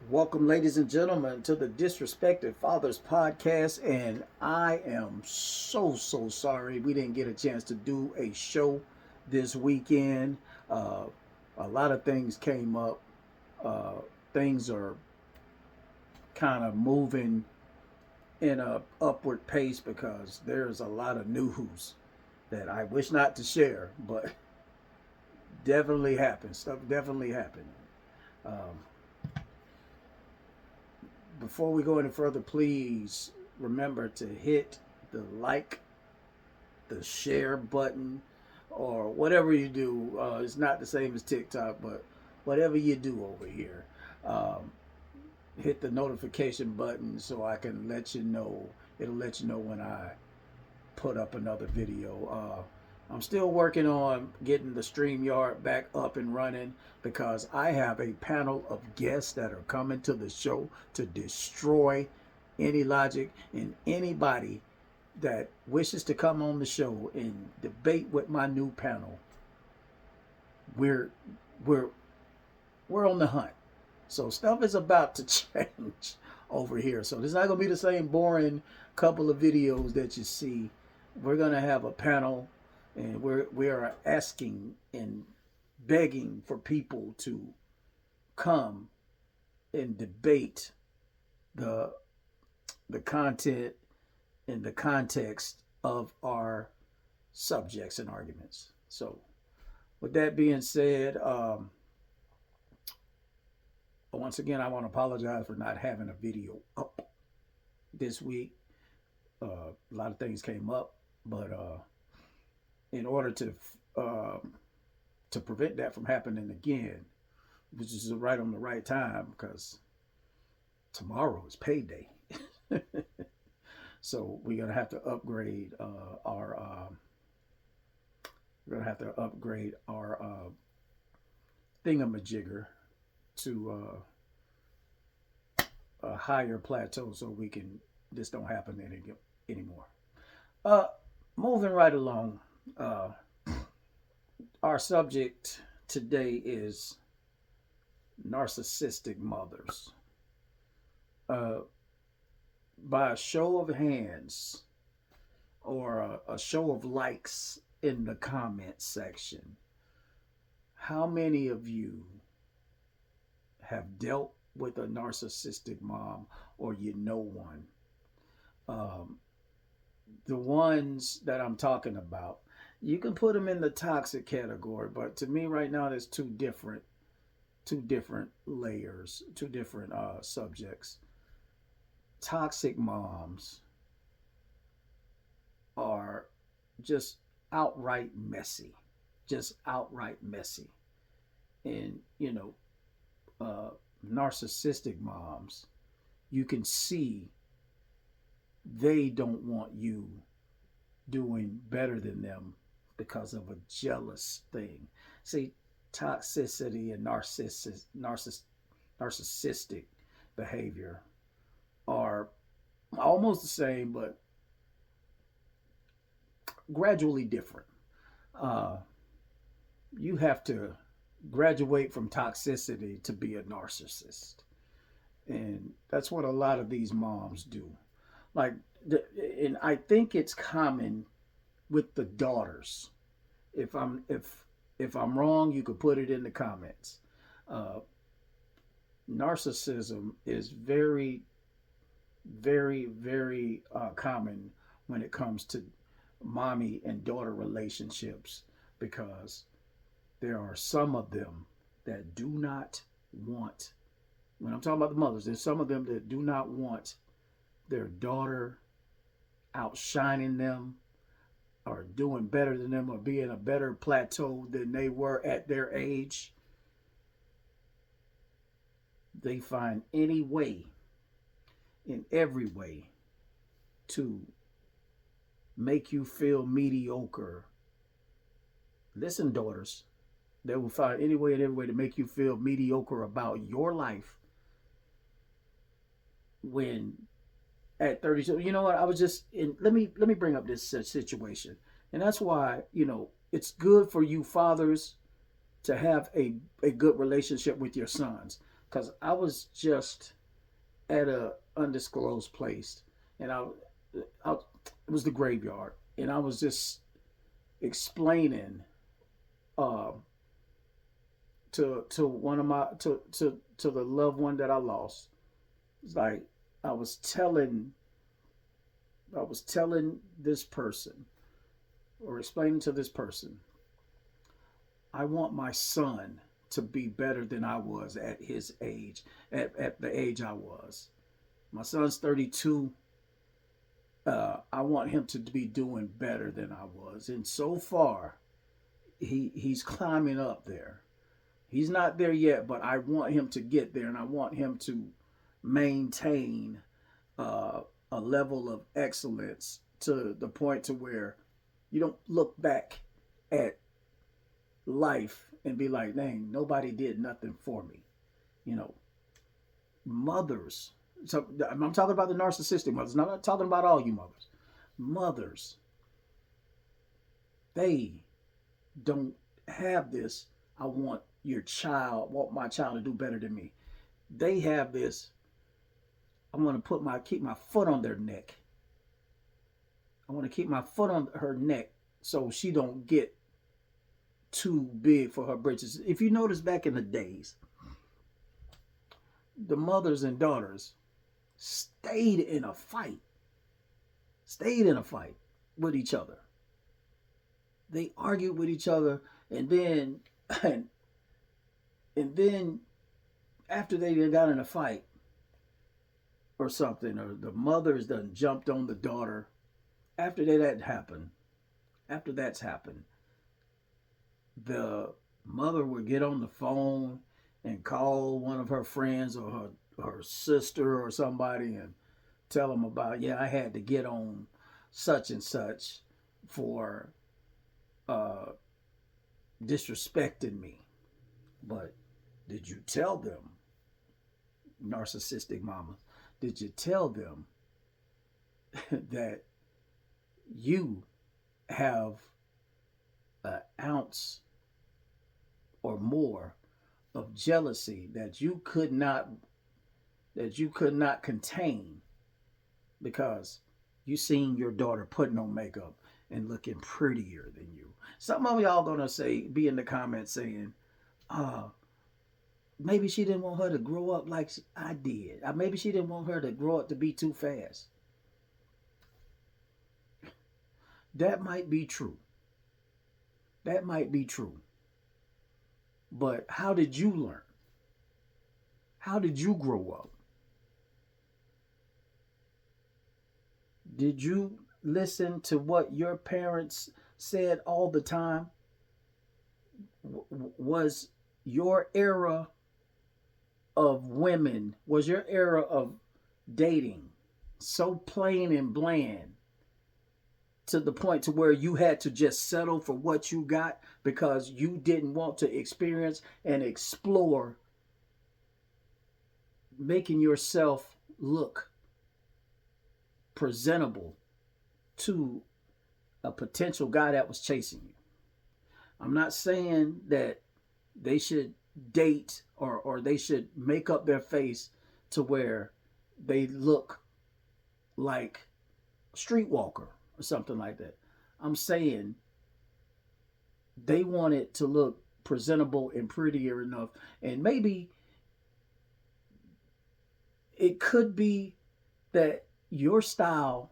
Welcome, ladies and gentlemen, to the Disrespected Fathers podcast. And I am so sorry we didn't get a chance to do a show this weekend. Uh, a lot of things came up. Uh, Things are kind of moving in a upward pace because there's a lot of news that I wish not to share, but definitely happened. Stuff definitely happened. Um, Before we go any further, please remember to hit the like, the share button, or whatever you do. It's not the same as TikTok, but whatever you do over here, um, hit the notification button so I can let you know. It'll let you know when I put up another video. I'm still working on getting the StreamYard back up and running because I have a panel of guests that are coming to the show to destroy any logic, and anybody that wishes to come on the show and debate with my new panel, we're we're we're on the hunt. So stuff is about to change over here. So this is not gonna be the same boring couple of videos that you see. We're gonna have a panel, and we are asking and begging for people to come and debate the the content and the context of our subjects and arguments. So with that being said, once again, I want to apologize for not having a video up this week. A lot of things came up, but in order uh, to prevent that from happening again, which is right on the right time because tomorrow is payday. So we're gonna have to upgrade our thingamajigger to a higher plateau so we can this don't happen anymore. Uh, Moving right along, uh, our subject today is narcissistic mothers. Uh, by a show of hands or a show of likes in the comment section, how many of you have dealt with a narcissistic mom or you know one? Um, the ones that I'm talking about, you can put them in the toxic category, but to me right now there's two different layers, two different subjects. Toxic moms are just outright messy, just outright messy. And narcissistic moms, you can see they don't want you doing better than them because of a jealous thing. See, toxicity and narcissistic behavior are almost the same, but gradually different. Uh, you have to graduate from toxicity to be a narcissist. And that's what a lot of these moms do. Like, and I think it's common with the daughters. If I'm wrong, you could put it in the comments. Uh, Narcissism is very common when it comes to mommy and daughter relationships because there are some of them that do not want, when I'm talking about the mothers, there's some of them that do not want their daughter outshining them or doing better than them or being a better plateau than they were at their age. They find any way, in every way, to make you feel mediocre. Listen, daughters, they will find any way and every way to make you feel mediocre about your life when at 32. You know what? I was just in. Let me bring up this situation, and that's why it's good for you fathers to have a good relationship with your sons. because I was just at a undisclosed place, and I it was the graveyard, and I was just explaining uh, to one of my to the loved one that I lost. It's like I was telling I was telling this person or explaining to this person, I want my son to be better than I was at his age, at the age I was. My son's 32. I want him to be doing better than I was. And so far, he's climbing up there. He's not there yet, but I want him to get there, and I want him to maintain a level of excellence to the point to where you don't look back at life and be like, dang, nobody did nothing for me. You know, mothers. So I'm talking about the narcissistic mothers. I'm not talking about all you mothers. Mothers, they don't have this. I want my child to do better than me. They have this. I want to keep my foot on their neck. I want to keep my foot on her neck so she don't get too big for her britches. If you notice back in the days, the mothers and daughters stayed in a fight, with each other. They argued with each other, and then and, then after they got in a fight or something, or the mother's done jumped on the daughter. After that's happened, the mother would get on the phone and call one of her friends or her sister or somebody and tell them about, yeah, I had to get on such and such for uh, disrespecting me. But did you tell them, narcissistic mama, did you tell them that you have an ounce or more of jealousy that you could not contain because you seen your daughter putting on makeup and looking prettier than you? Some of y'all gonna be in the comments saying, uh, maybe she didn't want her to grow up like I did. Maybe she didn't want her to grow up to be too fast. That might be true. That might be true. But how did you learn? How did you grow up? Did you listen to what your parents said all the time? Was your era was your era of dating so plain and bland to the point to where you had to just settle for what you got because you didn't want to experience and explore making yourself look presentable to a potential guy that was chasing you? I'm not saying that they should date or they should make up their face to where they look like a streetwalker or something like that. I'm saying they want it to look presentable and prettier enough. And maybe it could be that your style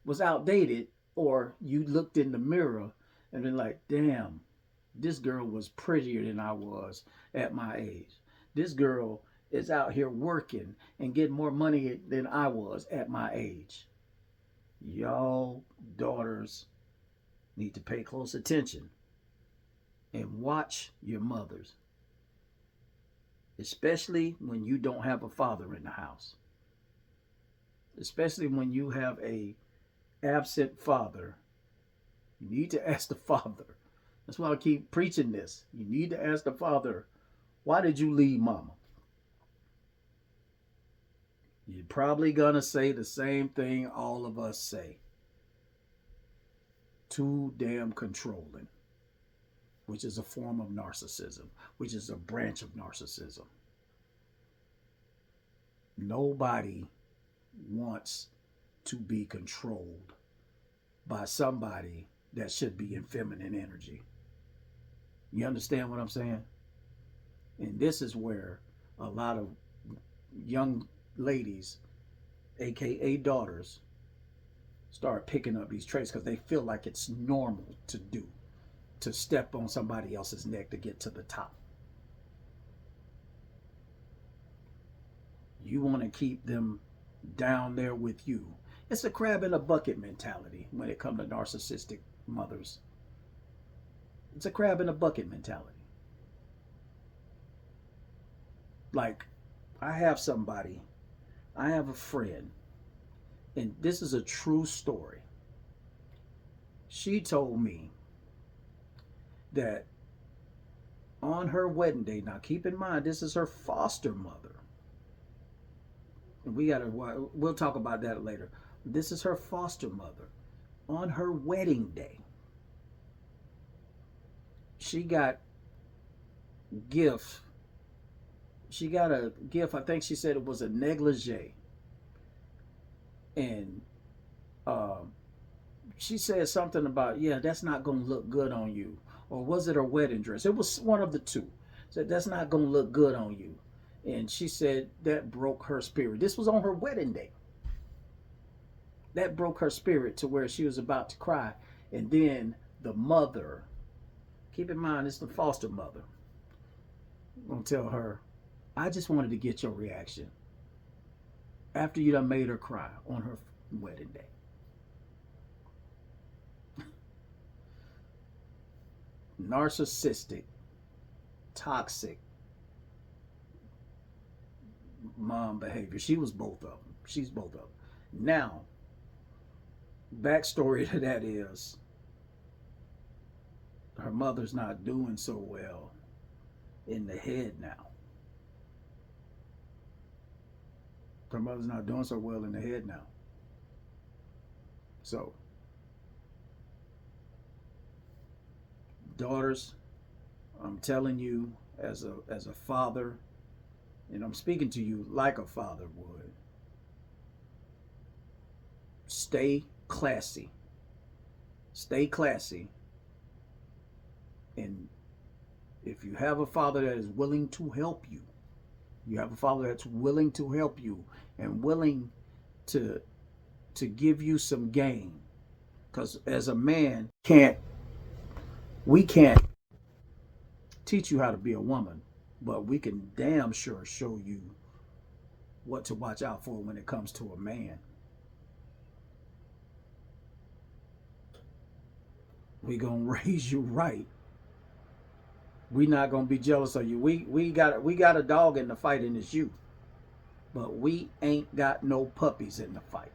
was outdated, or you looked in the mirror and been like, damn, this girl was prettier than I was at my age. This girl is out here working and getting more money than I was at my age. Y'all daughters need to pay close attention and watch your mothers, especially when you don't have a father in the house, especially when you have a absent father. You need to ask the father. That's why I keep preaching this. You need to ask the father, why did you leave mama? You're probably going to say the same thing all of us say. Too damn controlling, which is a form of narcissism, which is a branch of narcissism. Nobody wants to be controlled by somebody that should be in feminine energy. You understand what I'm saying? And this is where a lot of young ladies, aka daughters, start picking up these traits because they feel like it's normal to do, to step on somebody else's neck to get to the top. You want to keep them down there with you. It's a crab in a bucket mentality when it comes to narcissistic mothers. It's a crab in a bucket mentality. Like, I have a friend, and this is a true story. She told me that on her wedding day, now keep in mind, this is her foster mother. And we'll talk about that later. This is her foster mother. On her wedding day, she got gift. She got a gift. I think she said it was a negligee. And she said something about, yeah, that's not going to look good on you. Or was it her wedding dress? It was one of the two. Said, that's not going to look good on you. And she said that broke her spirit. This was on her wedding day. That broke her spirit to where she was about to cry. And then the mother, keep in mind, it's the foster mother, gonna tell her, I just wanted to get your reaction after you done made her cry on her wedding day. Narcissistic, toxic mom behavior. She was both of them. She's both of them. Now, backstory to that is her mother's not doing so well in the head now. Her mother's not doing so well in the head now. So, daughters, I'm telling you as a father, and I'm speaking to you like a father would, stay classy. Stay classy. And if you have a father that is willing to help you, you have a father that's willing to help you and willing to give you some game. Because as a man, we can't teach you how to be a woman, but we can damn sure show you what to watch out for when it comes to a man. We gonna raise you right. We not gonna be jealous of you. We got a dog in the fight, and it's you. But we ain't got no puppies in the fight.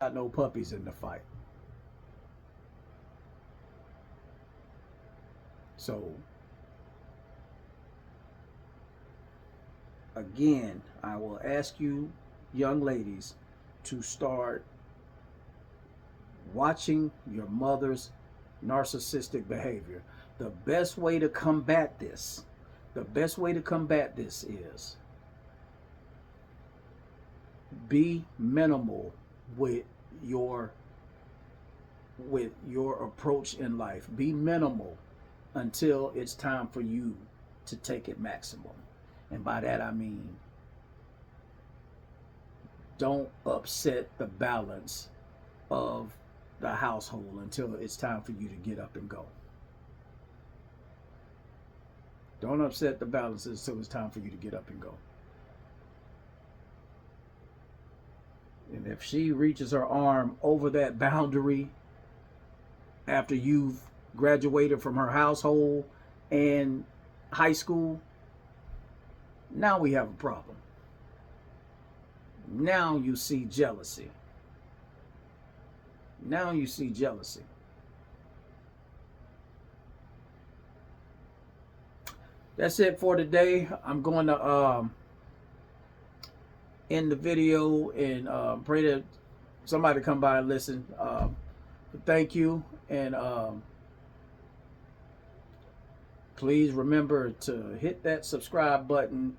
Got no puppies in the fight. So again, I will ask you, young ladies, to start watching your mother's narcissistic behavior. The best way to combat this is be minimal with your approach in life. Be minimal until it's time for you to take it maximum. And by that I mean, don't upset the balance of the household until it's time for you to get up and go. Don't upset the balances until it's time for you to get up and go. And if she reaches her arm over that boundary after you've graduated from her household and high school, now we have a problem. Now you see jealousy. Now you see jealousy. That's it for today. I'm going to end the video and pray that somebody come by and listen. Thank you, and please remember to hit that subscribe button,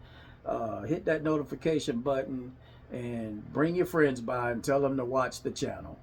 hit that notification button, and bring your friends by and tell them to watch the channel.